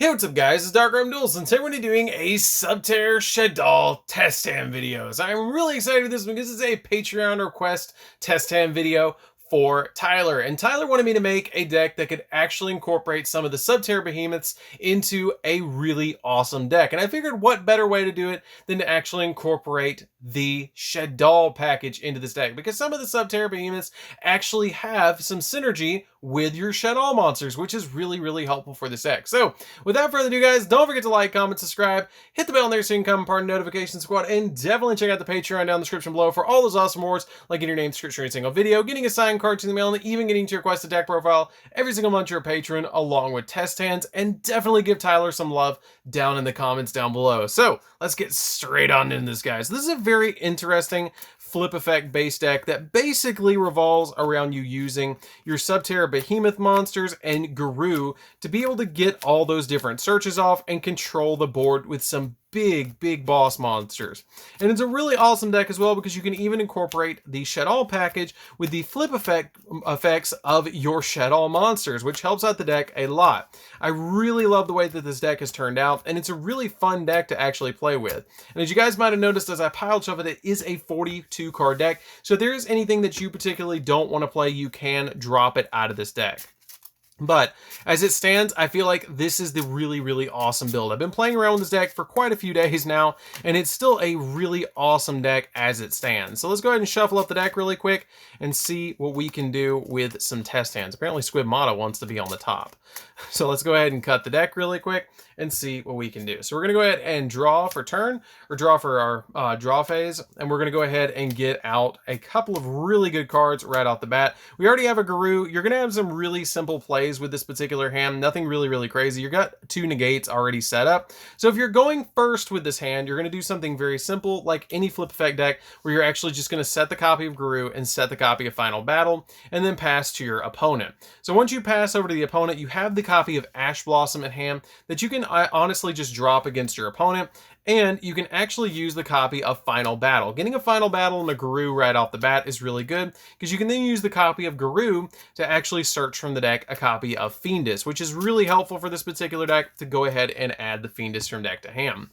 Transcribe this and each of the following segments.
Hey, what's up guys, it's DarkArmedDuelist, and today we're going to be doing a Subterror Shaddoll test hand videos. I'm really excited for this one because it's a Patreon request test hand video for Tyler. And Tyler wanted me to make a deck that could actually incorporate some of the Subterror behemoths into a really awesome deck. And I figured what better way to do it than to actually incorporate the Shaddoll package into this deck, because some of the Subterror behemoths actually have some synergy with your Shaddoll monsters, which is really helpful for this deck. So without further ado guys, don't forget to like, comment, subscribe, hit the bell there so you can come part of the notification squad, and definitely check out the Patreon down in the description below for all those awesome rewards, like getting your name description in a single video, getting a signed card to the mail, and even getting to your requested deck profile every single month you're a patron, along with test hands. And definitely give Tyler some love down in the comments down below. So let's get straight on into this, guys. This is a very interesting flip effect base deck that basically revolves around you using your Subterror behemoth monsters and Guru to be able to get all those different searches off and control the board with some big boss monsters. And it's a really awesome deck as well because you can even incorporate the Shaddoll package with the flip effects of your Shaddoll monsters, which helps out the deck a lot. I really love the way that this deck has turned out, and it's a really fun deck to actually play with. And as you guys might have noticed as I pile shuffled, it is a 42 card deck, so if there is anything that you particularly don't want to play, you can drop it out of this deck. But as it stands, I feel like this is the really awesome build. I've been playing around with this deck for quite a few days now, and it's still a really awesome deck as it stands. So let's go ahead and shuffle up the deck really quick and see what we can do with some test hands. Apparently Squidmata wants to be on the top. So let's go ahead and cut the deck really quick and see what we can do. So we're going to go ahead and draw for turn, or draw for our draw phase, and we're going to go ahead and get out a couple of really good cards right off the bat. We already have a Guru. You're going to have some really simple plays with this particular hand, nothing really crazy. You got two negates already set up. So if you're going first with this hand, you're going to do something very simple like any flip effect deck, where you're actually just going to set the copy of Guru and set the copy of Final Battle, and then pass to your opponent. So once you pass over to the opponent, you have the copy of Ash Blossom at hand that you can honestly just drop against your opponent, and you can actually use the copy of Final Battle. Getting a Final Battle and a Guru right off the bat is really good, because you can then use the copy of Guru to actually search from the deck a copy of Fiendus, which is really helpful for this particular deck to go ahead and add the Fiendus from deck to hand.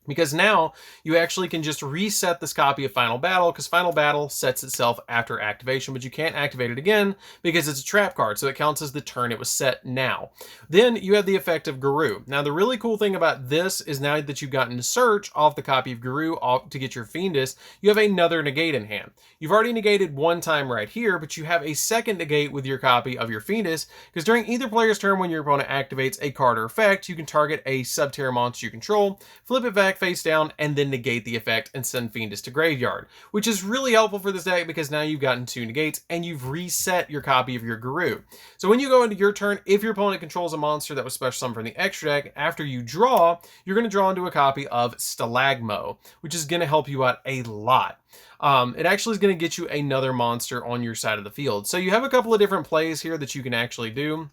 Because now you actually can just reset this copy of Final Battle, because Final Battle sets itself after activation, but you can't activate it again because it's a trap card, so it counts as the turn it was set now. Then you have the effect of Guru. Now the really cool thing about this is now that you've gotten to search off the copy of Guru off to get your Fiendus, you have another negate in hand. You've already negated one time right here, but you have a second negate with your copy of your Fiendus, because during either player's turn when your opponent activates a card or effect, you can target a Subterror monster you control, flip it back face down, and then negate the effect and send Fiendus to graveyard, which is really helpful for this deck because now you've gotten two negates and you've reset your copy of your Guru. So when you go into your turn, if your opponent controls a monster that was special summoned from the extra deck, after you draw, you're going to draw into a copy of Stalagmo, which is going to help you out a lot. It actually is going to get you another monster on your side of the field. So you have a couple of different plays here that you can actually do.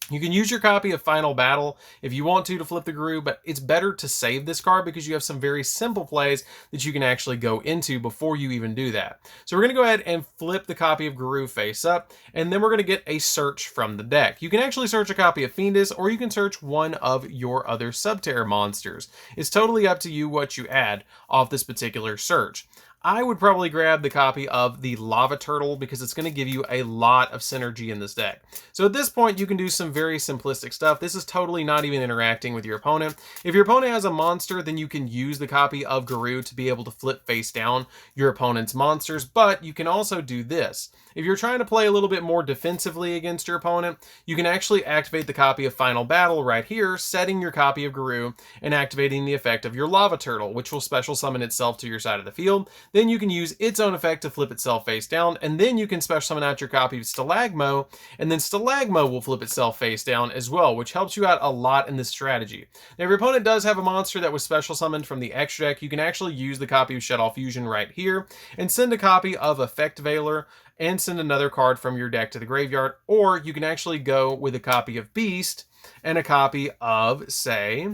You can use your copy of Final Battle if you want to flip the Guru, but it's better to save this card because you have some very simple plays that you can actually go into before you even do that. So we're going to go ahead and flip the copy of Guru face up, and then we're going to get a search from the deck. You can actually search a copy of Fiendus, or you can search one of your other Subterror monsters. It's totally up to you what you add off this particular search. I would probably grab the copy of the Lava Turtle because it's going to give you a lot of synergy in this deck. So at this point, you can do some very simplistic stuff. This is totally not even interacting with your opponent. If your opponent has a monster, then you can use the copy of Guru to be able to flip face down your opponent's monsters, but you can also do this. If you're trying to play a little bit more defensively against your opponent, you can actually activate the copy of Final Battle right here, setting your copy of Guru and activating the effect of your Lava Turtle, which will special summon itself to your side of the field. Then you can use its own effect to flip itself face down, and then you can special summon out your copy of Stalagmo, and then Stalagmo will flip itself face down as well, which helps you out a lot in this strategy. Now, if your opponent does have a monster that was special summoned from the extra deck, you can actually use the copy of Shaddoll Fusion right here, and send a copy of Effect Veiler, and send another card from your deck to the graveyard, or you can actually go with a copy of Beast and a copy of, say,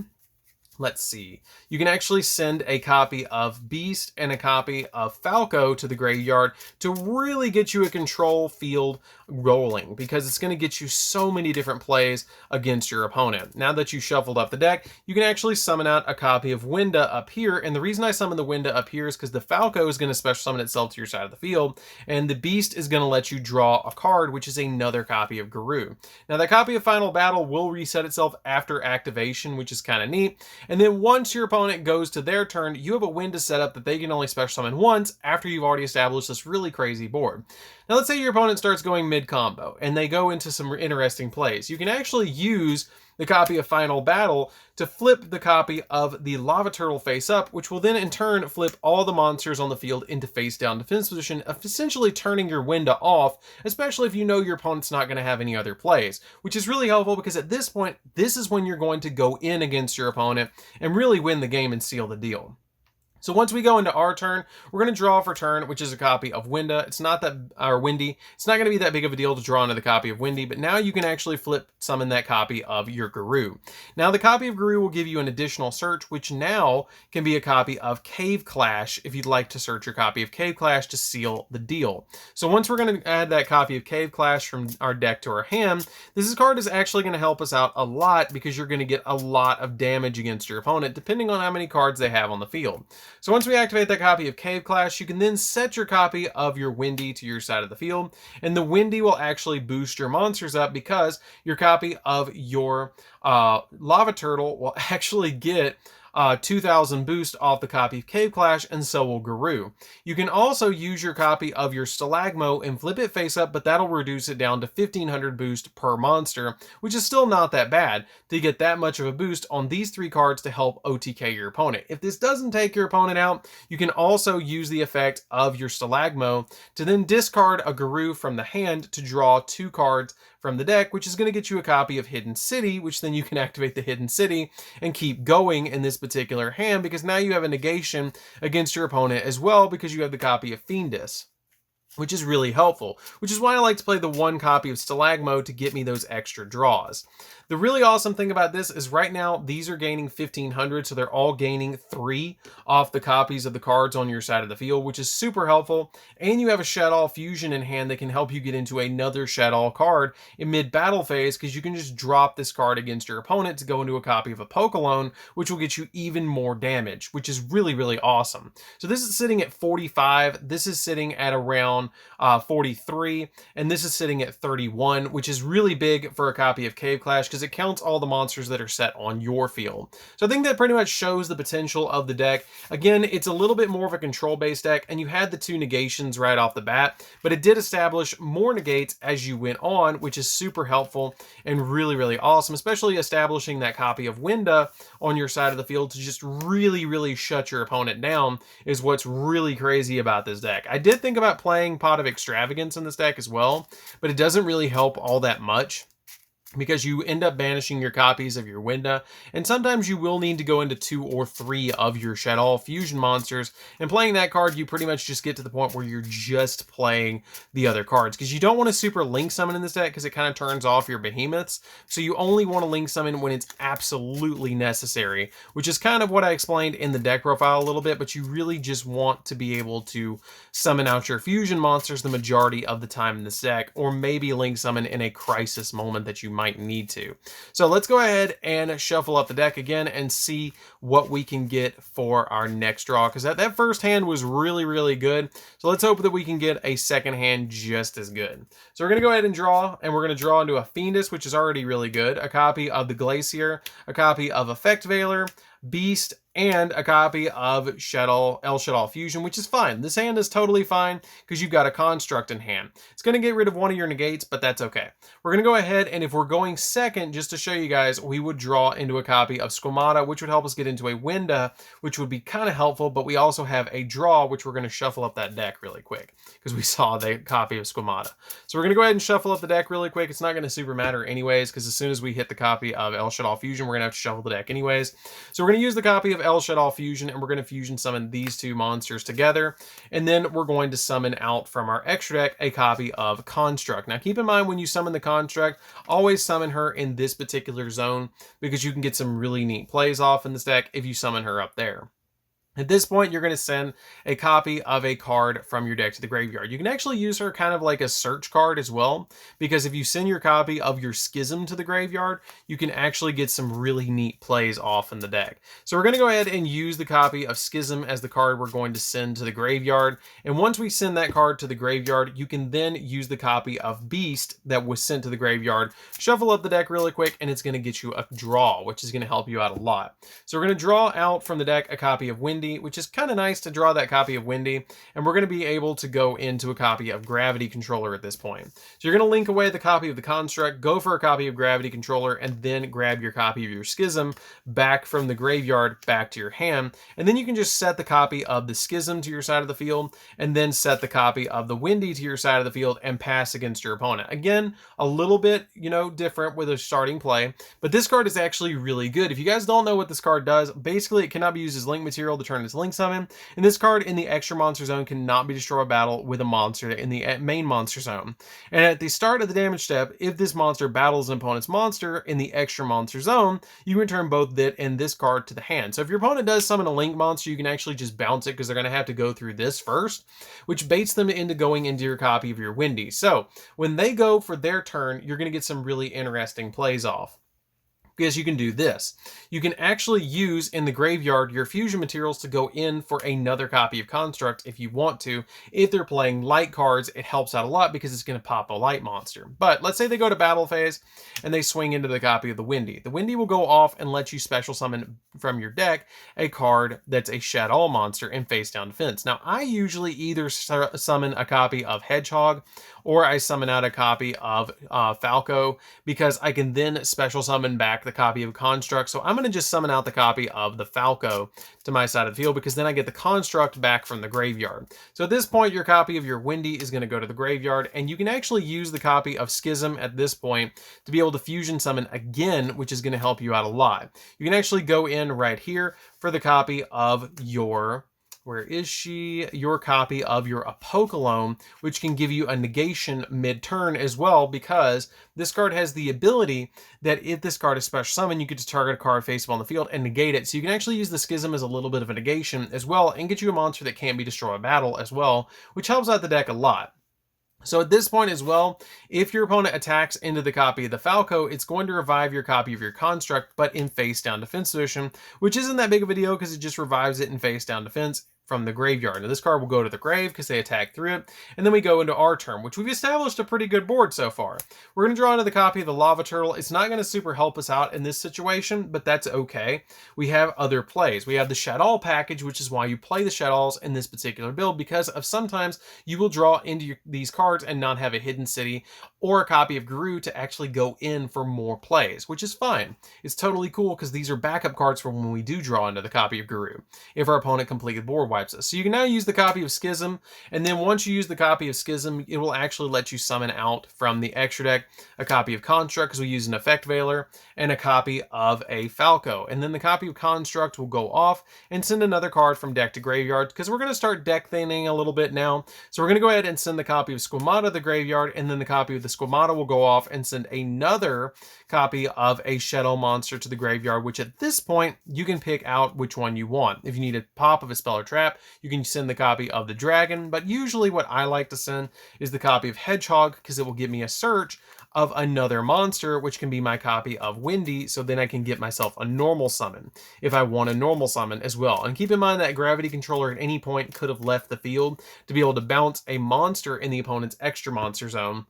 let's see, you can actually send a copy of Beast and a copy of Falco to the graveyard to really get you a control field rolling, because it's going to get you so many different plays against your opponent. Now that you shuffled up the deck, you can actually summon out a copy of Winda up here, and the reason I summon the Winda up here is because the Falco is going to special summon itself to your side of the field, and the Beast is going to let you draw a card, which is another copy of Guru. Now that copy of Final Battle will reset itself after activation, which is kind of neat, and then once your opponent goes to their turn, you have a Winda set up that they can only special summon once after you've already established this really crazy board. Now let's say your opponent starts going mid-combo, and they go into some interesting plays. You can actually use the copy of Final Battle to flip the copy of the Lava Turtle face up, which will then in turn flip all the monsters on the field into face down defense position, essentially turning your Winda off, especially if you know your opponent's not going to have any other plays, which is really helpful because at this point, this is when you're going to go in against your opponent and really win the game and seal the deal. So once we go into our turn, we're going to draw for turn, which is a copy of Winda. It's not that, or Windy. It's not going to be that big of a deal to draw into the copy of Windy, but now you can actually flip summon that copy of your Guru. Now the copy of Guru will give you an additional search, which now can be a copy of Cave Clash if you'd like to search your copy of Cave Clash to seal the deal. So once we're going to add that copy of Cave Clash from our deck to our hand, this card is actually going to help us out a lot because you're going to get a lot of damage against your opponent, depending on how many cards they have on the field. So once we activate that copy of Cave Clash, you can then set your copy of your Windy to your side of the field, and the Windy will actually boost your monsters up because your copy of your Lava Turtle will actually get 2,000 boost off the copy of Cave Clash, and so will Guru. You can also use your copy of your Stalagmo and flip it face up, but that'll reduce it down to 1,500 boost per monster, which is still not that bad to get that much of a boost on these three cards to help OTK your opponent. If this doesn't take your opponent out, you can also use the effect of your Stalagmo to then discard a Guru from the hand to draw 2 cards from the deck, which is going to get you a copy of Hidden City, which then you can activate the Hidden City and keep going in this particular hand, because now you have a negation against your opponent as well because you have the copy of Fiendus, which is really helpful, which is why I like to play the 1 copy of Stalagmo to get me those extra draws. The really awesome thing about this is right now these are gaining 1,500, so they're all gaining 3 off the copies of the cards on your side of the field, which is super helpful. And you have a Shaddoll Fusion in hand that can help you get into another Shaddoll card in mid-battle phase, because you can just drop this card against your opponent to go into a copy of a Pokalone, which will get you even more damage, which is really, really awesome. So this is sitting at 45, this is sitting at around 43, and this is sitting at 31, which is really big for a copy of Cave Clash because it counts all the monsters that are set on your field. So I think that pretty much shows the potential of the deck. Again, it's a little bit more of a control-based deck, and you had the 2 negations right off the bat, but it did establish more negates as you went on, which is super helpful and really, really awesome, especially establishing that copy of Winda on your side of the field to just really, really shut your opponent down is what's really crazy about this deck. I did think about playing Pot of Extravagance in this deck as well, but it doesn't really help all that much, because you end up banishing your copies of your Winda, and sometimes you will need to go into 2 or 3 of your Shaddoll Fusion monsters, and playing that card, you pretty much just get to the point where you're just playing the other cards, because you don't want to super link summon in this deck, because it kind of turns off your behemoths, so you only want to link summon when it's absolutely necessary, which is kind of what I explained in the deck profile a little bit, but you really just want to be able to summon out your fusion monsters the majority of the time in this deck, or maybe link summon in a crisis moment that you might need to. So let's go ahead and shuffle up the deck again and see what we can get for our next draw, because that first hand was really, really good. So let's hope that we can get a second hand just as good. So we're going to go ahead and draw, and we're going to draw into a Fiendus, which is already really good, a copy of the Glacier, a copy of Effect Veiler, Beast, and a copy of El Shaddoll Fusion, which is fine. This hand is totally fine because you've got a Construct in hand. It's going to get rid of one of your negates, but that's okay. We're going to go ahead, and if we're going second, just to show you guys, we would draw into a copy of Squamata, which would help us get into a Winda, which would be kind of helpful, but we also have a draw, which we're going to shuffle up that deck really quick because we saw the copy of Squamata. So we're going to go ahead and shuffle up the deck really quick. It's not going to super matter anyways, because as soon as we hit the copy of El Shaddoll Fusion, we're going to have to shuffle the deck anyways. So we're going to use the copy of El Shaddoll Fusion, and we're going to fusion summon these two monsters together. And then we're going to summon out from our extra deck a copy of Construct. Now keep in mind, when you summon the Construct, always summon her in this particular zone, because you can get some really neat plays off in this deck if you summon her up there. At this point, you're going to send a copy of a card from your deck to the graveyard. You can actually use her kind of like a search card as well, because if you send your copy of your Schism to the graveyard, you can actually get some really neat plays off in the deck. So we're going to go ahead and use the copy of Schism as the card we're going to send to the graveyard. And once we send that card to the graveyard, you can then use the copy of Beast that was sent to the graveyard, shuffle up the deck really quick, and it's going to get you a draw, which is going to help you out a lot. So we're going to draw out from the deck a copy of Windy, which is kind of nice to draw that copy of Windy, and we're going to be able to go into a copy of Gravity Controller at this point. So you're going to link away the copy of the Construct, go for a copy of Gravity Controller, and then grab your copy of your Schism back from the graveyard back to your hand, and then you can just set the copy of the Schism to your side of the field, and then set the copy of the Windy to your side of the field and pass against your opponent. Again, a little bit, different with a starting play, but this card is actually really good. If you guys don't know what this card does, basically it cannot be used as link material to turn its link summon, and this card in the extra monster zone cannot be destroyed battle with a monster in the main monster zone. And at the start of the damage step, if this monster battles an opponent's monster in the extra monster zone, you return both that and this card to the hand. So if your opponent does summon a link monster, you can actually just bounce it, because they're going to have to go through this first, which baits them into going into your copy of your Windy. So when they go for their turn, you're going to get some really interesting plays off, because you can do this. You can actually use in the graveyard your fusion materials to go in for another copy of Construct if you want to. If they're playing light cards, it helps out a lot because it's going to pop a light monster. But let's say they go to battle phase and they swing into the copy of the Windy. The Windy will go off and let you special summon from your deck a card that's a Shaddoll monster in face down defense. Now I usually either summon a copy of Hedgehog or I summon out a copy of Falco, because I can then special summon back the copy of Construct. So I'm going to just summon out the copy of the Falco to my side of the field, because then I get the Construct back from the graveyard. So at this point, your copy of your Windy is going to go to the graveyard, and you can actually use the copy of Schism at this point to be able to fusion summon again, which is going to help you out a lot. You can actually go in right here for the copy of your... where is she? Your copy of your Apocalypse, which can give you a negation mid-turn as well, because this card has the ability that if this card is special summoned, you get to target a card face up on the field and negate it. So you can actually use the Schism as a little bit of a negation as well, and get you a monster that can't be destroyed by battle as well, which helps out the deck a lot. So at this point as well, if your opponent attacks into the copy of the Falco, it's going to revive your copy of your Construct, but in face down defense position, which isn't that big of a deal because it just revives it in face down defense from the graveyard. Now this card will go to the grave because they attack through it, and then we go into our turn, which we've established a pretty good board so far. We're going to draw into the copy of the Lava Turtle. It's not going to super help us out in this situation, but that's okay. We have other plays. We have the Shaddoll package, which is why you play the Shaddolls in this particular build, because of sometimes you will draw into these cards and not have a Hidden City or a copy of Guru to actually go in for more plays, which is fine. It's totally cool because these are backup cards for when we do draw into the copy of Guru, if our opponent completed board wipes us. So you can now use the copy of Schism, and then once you use the copy of Schism, it will actually let you summon out from the extra deck a copy of Construct, because we use an Effect Veiler, and a copy of a Falco. And then the copy of Construct will go off and send another card from deck to graveyard, because we're going to start deck thinning a little bit now. So we're going to go ahead and send the copy of Squamata to the graveyard, and then the copy of the Squamata will go off and send another copy of a Shaddoll monster to the graveyard, which at this point, you can pick out which one you want. If you need a pop of a spell or trap, you can send the copy of the Dragon, but usually what I like to send is the copy of Hedgehog, because it will give me a search of another monster, which can be my copy of Windy, so then I can get myself a normal summon if I want a normal summon as well. And keep in mind that Gravity Controller at any point could have left the field to be able to bounce a monster in the opponent's extra monster zone,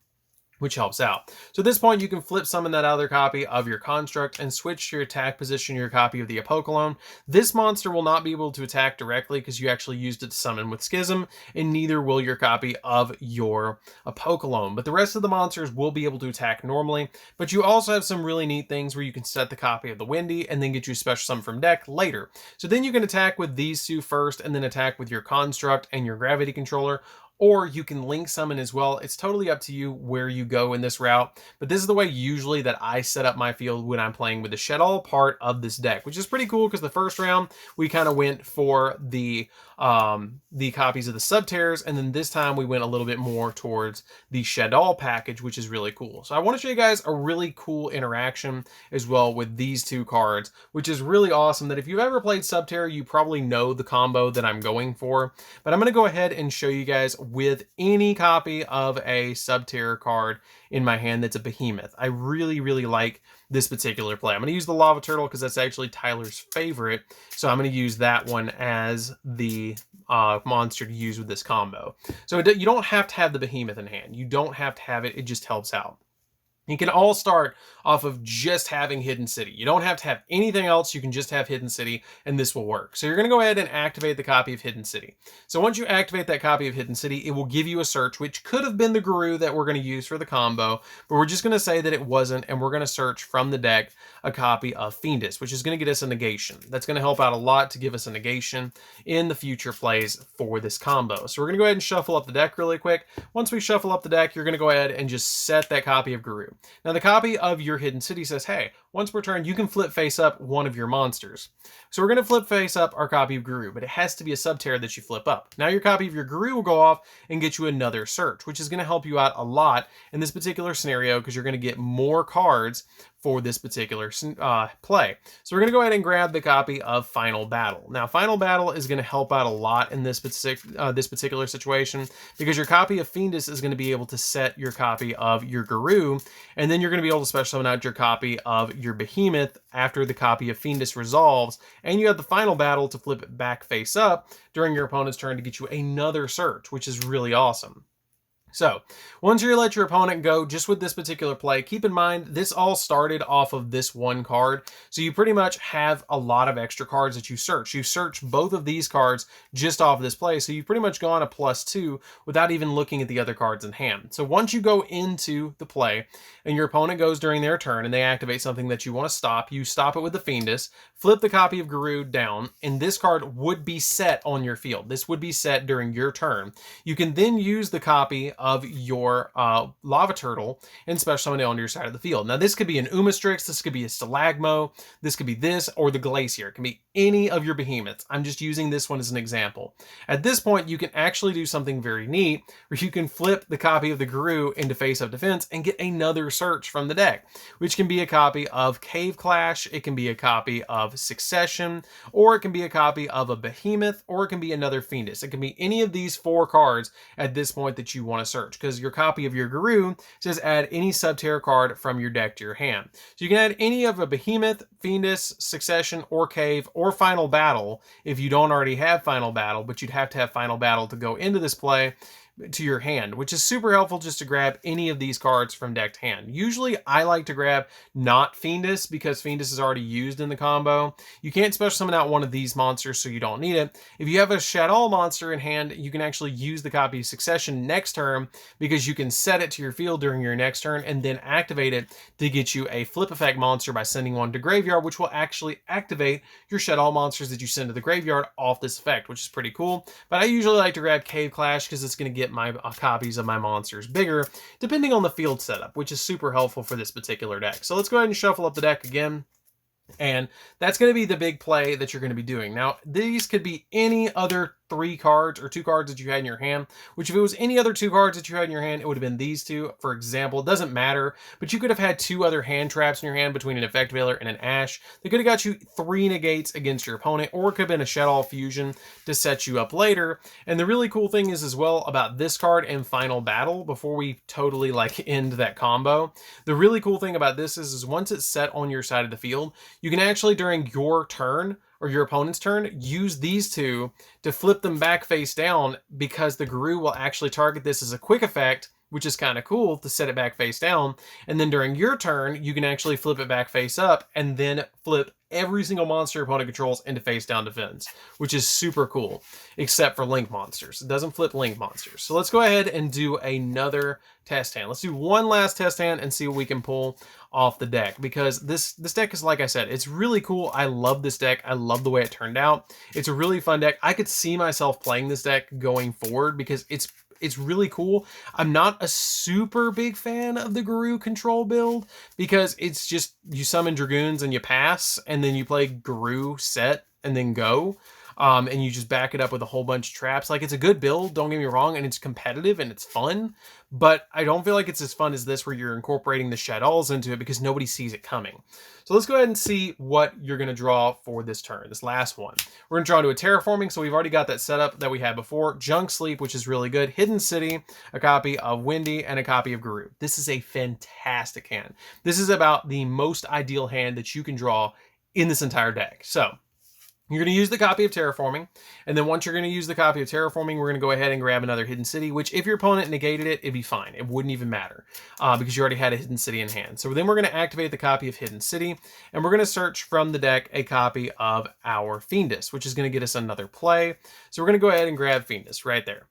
which helps out. So at this point, you can flip summon that other copy of your Construct and switch to your attack position your copy of the Apocalypse. This monster will not be able to attack directly because you actually used it to summon with Schism, and neither will your copy of your Apocalypse. But the rest of the monsters will be able to attack normally, but you also have some really neat things where you can set the copy of the Windy and then get you a special summon from deck later. So then you can attack with these two first and then attack with your Construct and your Gravity Controller, or you can link summon as well. It's totally up to you where you go in this route, but this is the way usually that I set up my field when I'm playing with the Shaddoll part of this deck, which is pretty cool because the first round we kind of went for the copies of the Subterrors, and then this time we went a little bit more towards the Shaddoll package, which is really cool. So I want to show you guys a really cool interaction as well with these two cards, which is really awesome. That if you've ever played Subterror, you probably know the combo that I'm going for, but I'm going to go ahead and show you guys with any copy of a Subterror card in my hand that's a behemoth. I really like this particular play. I'm going to use the Lava Turtle because that's actually Tyler's favorite, so I'm going to use that one as the monster to use with this combo. So you don't have to have the behemoth in hand. You don't have to have it. It just helps out. You can all start off of just having Hidden City. You don't have to have anything else. You can just have Hidden City, and this will work. So you're going to go ahead and activate the copy of Hidden City. So once you activate that copy of Hidden City, it will give you a search, which could have been the Guru that we're going to use for the combo, but we're just going to say that it wasn't, and we're going to search from the deck a copy of Fiendus, which is going to get us a negation. That's going to help out a lot to give us a negation in the future plays for this combo. So we're going to go ahead and shuffle up the deck really quick. Once we shuffle up the deck, you're going to go ahead and just set that copy of Guru. Now the copy of your Hidden City says, hey, once per turn, you can flip face up one of your monsters. So we're going to flip face up our copy of Guru, but it has to be a Subterror that you flip up. Now your copy of your Guru will go off and get you another search, which is going to help you out a lot in this particular scenario because you're going to get more cards for this particular play. So we're going to go ahead and grab the copy of Final Battle. Now, Final Battle is going to help out a lot in this particular situation because your copy of Fiendus is going to be able to set your copy of your Guru, and then you're going to be able to special summon out your copy of your Behemoth after the copy of Fiendus resolves, and you have the Final Battle to flip it back face up during your opponent's turn to get you another search, which is really awesome. So, once you let your opponent go, just with this particular play, keep in mind, this all started off of this one card. So you pretty much have a lot of extra cards that you search. You search both of these cards just off of this play. So you've pretty much gone a +2 without even looking at the other cards in hand. So once you go into the play and your opponent goes during their turn and they activate something that you want to stop, you stop it with the Fiendus, flip the copy of Guru down, and this card would be set on your field. This would be set during your turn. You can then use the copy of your Lava Turtle and special summon it onto your side of the field. Now this could be an Umastrix, this could be a Stalagmo, this could be this, or the Glacier. It can be any of your behemoths. I'm just using this one as an example. At this point, you can actually do something very neat where you can flip the copy of the Guru into face-up defense and get another search from the deck, which can be a copy of Cave Clash, it can be a copy of Succession, or it can be a copy of a Behemoth, or it can be another Fiendus. It can be any of these 4 cards at this point that you want to search, because your copy of your Guru says add any Subterror card from your deck to your hand. So you can add any of a Behemoth, Fiendus, Succession, or Cave, or Final Battle if you don't already have Final Battle, but you'd have to have Final Battle to go into this play to your hand, which is super helpful just to grab any of these cards from deck to hand. Usually I like to grab not Fiendus because Fiendus is already used in the combo. You can't special summon out one of these monsters, so you don't need it. If you have a Shaddoll monster in hand, you can actually use the copy of Succession next turn because you can set it to your field during your next turn and then activate it to get you a flip effect monster by sending one to graveyard, which will actually activate your Shaddoll monsters that you send to the graveyard off this effect, which is pretty cool. But I usually like to grab Cave Clash because it's going to get my copies of my monsters bigger, depending on the field setup, which is super helpful for this particular deck. So let's go ahead and shuffle up the deck again. And that's going to be the big play that you're going to be doing. Now, these could be any other 3 cards or 2 cards that you had in your hand, which if it was any other 2 cards that you had in your hand, it would have been these 2. For example, it doesn't matter, but you could have had 2 other hand traps in your hand between an Effect Veiler and an Ash. They could have got you 3 negates against your opponent, or it could have been a Shaddoll Fusion to set you up later. And the really cool thing is as well about this card and Final Battle, before we totally end that combo, the really cool thing about this is once it's set on your side of the field, you can actually during your turn or your opponent's turn, use these 2 to flip them back face down because the Guru will actually target this as a quick effect, which is kind of cool to set it back face down. And then during your turn, you can actually flip it back face up and then flip every single monster your opponent controls into face down defense, which is super cool, except for Link monsters. It doesn't flip Link monsters. So let's go ahead and do another test hand. Let's do one last test hand and see what we can pull off the deck, because this deck is, like I said, it's really cool. I love this deck. I love the way it turned out. It's a really fun deck. I could see myself playing this deck going forward because it's It's really cool. I'm not a super big fan of the Guru control build because it's just you summon Dragoons and you pass, and then you play Guru set and then go. And you just back it up with a whole bunch of traps. Like, it's a good build, don't get me wrong, and it's competitive and it's fun, but I don't feel like it's as fun as this where you're incorporating the Shaddolls into it because nobody sees it coming. So let's go ahead and see what you're going to draw for this turn, this last one. We're going to draw into a Terraforming, so we've already got that setup that we had before. Junk Sleep, which is really good. Hidden City, a copy of Windy, and a copy of Guru. This is a fantastic hand. This is about the most ideal hand that you can draw in this entire deck. So you're going to use the copy of Terraforming, and then once you're going to use the copy of Terraforming, we're going to go ahead and grab another Hidden City, which if your opponent negated it, it'd be fine. It wouldn't even matter because you already had a Hidden City in hand. So then we're going to activate the copy of Hidden City, and we're going to search from the deck a copy of our Fiendus, which is going to get us another play. So we're going to go ahead and grab Fiendus right there.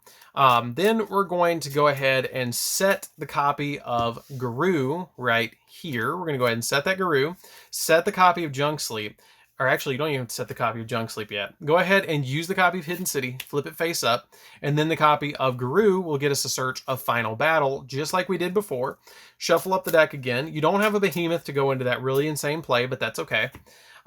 Then we're going to go ahead and set the copy of Guru right here. We're going to go ahead and set that Guru, set the copy of Junk Sleep. Or actually, you don't even set the copy of Junk Sleep yet. Go ahead and use the copy of Hidden City, flip it face up, and then the copy of Guru will get us a search of Final Battle, just like we did before. Shuffle up the deck again. You don't have a Behemoth to go into that really insane play, but that's okay.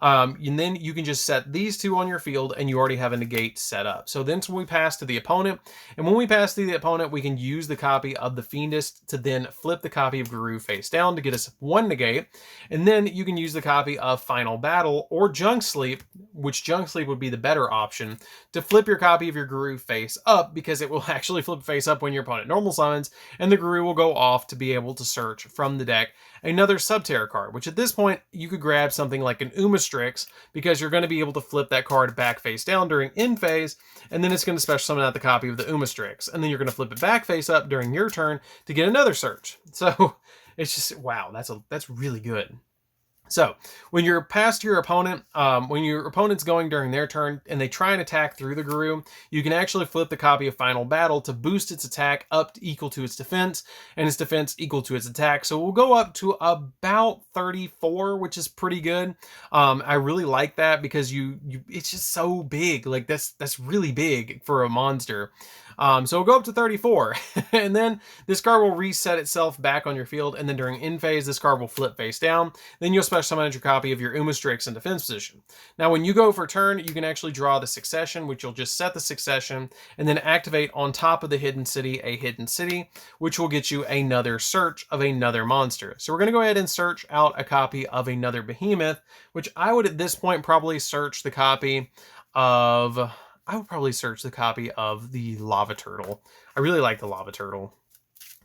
And then you can just set these two on your field and you already have a negate set up. So then we pass to the opponent, and when we pass to the opponent, we can use the copy of the Fiendus to then flip the copy of Guru face down to get us one negate. And then you can use the copy of Final Battle or Junk Sleep, which Junk Sleep would be the better option, to flip your copy of your Guru face up, because it will actually flip face up when your opponent normal summons, and the Guru will go off to be able to search from the deck another Subterror card, which at this point you could grab something like an Umastrix, because you're going to be able to flip that card back face down during end phase, and then it's going to special summon out the copy of the Umastrix, and then you're going to flip it back face up during your turn to get another search. So it's just, wow, that's really good. So when you're past your opponent, when your opponent's going during their turn and they try and attack through the Guru, you can actually flip the copy of Final Battle to boost its attack up to equal to its defense, and its defense equal to its attack. So we'll go up to about 34, which is pretty good. I really like that because it's just so big. Like that's really big for a monster. So we'll go up to 34, and then this card will reset itself back on your field, and then during end phase, this card will flip face down. Then you'll special summon your copy of your Umastrix in defense position. Now, when you go for turn, you can actually draw the Succession, which you'll just set the Succession, and then activate on top of the Hidden City a Hidden City, which will get you another search of another monster. So we're going to go ahead and search out a copy of another Behemoth, which I would at this point probably search the copy of... I would probably search the copy of the Lava Turtle. I really like the Lava Turtle.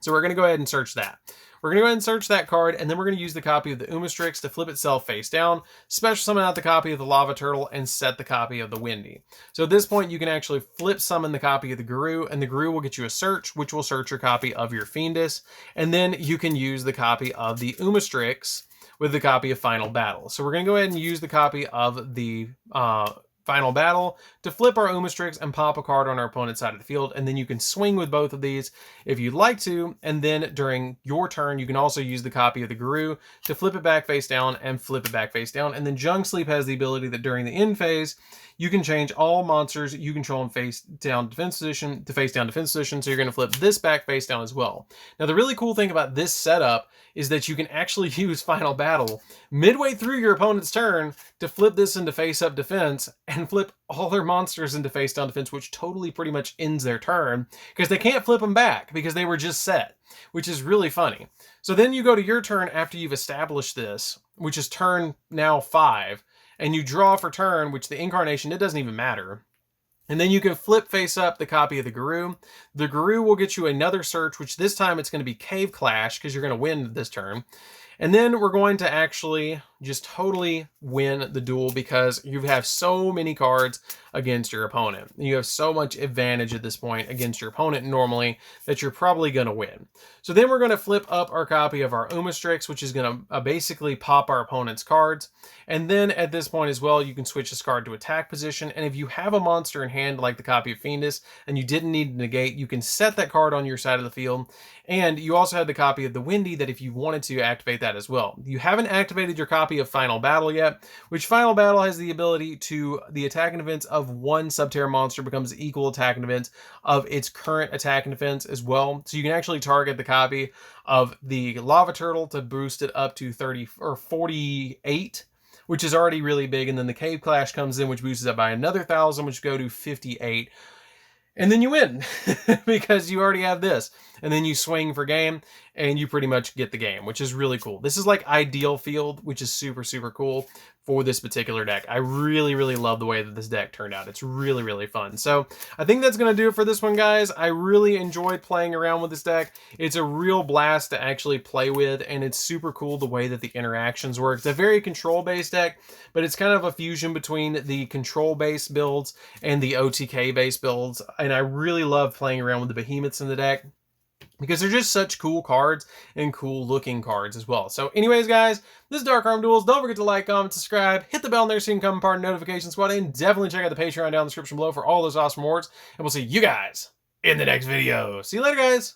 So we're going to go ahead and search that. We're going to go ahead and search that card, and then we're going to use the copy of the Umastrix to flip itself face down, special summon out the copy of the Lava Turtle, and set the copy of the Windy. So at this point, you can actually flip summon the copy of the Guru, and the Guru will get you a search, which will search your copy of your Fiendus, and then you can use the copy of the Umastrix with the copy of Final Battle. So we're going to go ahead and use the copy of the Final Battle to flip our Umastrix and pop a card on our opponent's side of the field, and then you can swing with both of these if you'd like to, and then during your turn you can also use the copy of the Guru to flip it back face down and flip it back face down. And then Junk Sleep has the ability that during the end phase you can change all monsters you control in face down defense position to face down defense position, so you're going to flip this back face down as well. Now the really cool thing about this setup is that you can actually use Final Battle midway through your opponent's turn to flip this into face up defense and flip all their monsters into face down defense, which totally pretty much ends their turn because they can't flip them back because they were just set, which is really funny. So then you go to your turn after you've established this, which is turn now 5, and you draw for turn, which the incarnation, it doesn't even matter. And then you can flip face up the copy of the Guru. The Guru will get you another search, which this time it's going to be Cave Clash because you're going to win this turn. And then we're going to actually just totally win the duel because you have so many cards against your opponent. You have so much advantage at this point against your opponent normally that you're probably going to win. So then we're going to flip up our copy of our Umastrix, which is going to basically pop our opponent's cards. And then at this point as well, you can switch this card to attack position. And if you have a monster in hand like the copy of Fiendus and you didn't need to negate, you can set that card on your side of the field. And you also have the copy of the Windy that if you wanted to activate that as well. You haven't activated your copy copy of Final Battle yet, which Final Battle has the ability to, the attack and defense of one Subterror monster becomes the equal attack and defense of its current attack and defense as well. So you can actually target the copy of the Lava Turtle to boost it up to 30 or 48, which is already really big. And then the Cave Clash comes in, which boosts it up by another 1,000, which go to 58. And then you win because you already have this. And then you swing for game and you pretty much get the game, which is really cool. This is like ideal field, which is super, super cool for this particular deck. I really, really love the way that this deck turned out. It's really, really fun. So I think that's going to do it for this one, guys. I really enjoyed playing around with this deck. It's a real blast to actually play with, and it's super cool the way that the interactions work. It's a very control-based deck, but it's kind of a fusion between the control-based builds and the OTK-based builds, and I really love playing around with the behemoths in the deck, because they're just such cool cards and cool looking cards as well. So anyways, guys, this is DarkArmedDuelist. Don't forget to like, comment, subscribe, hit the bell in there so you can become part of the notification squad, and definitely check out the Patreon down in the description below for all those awesome rewards. And we'll see you guys in the next video. See you later, guys.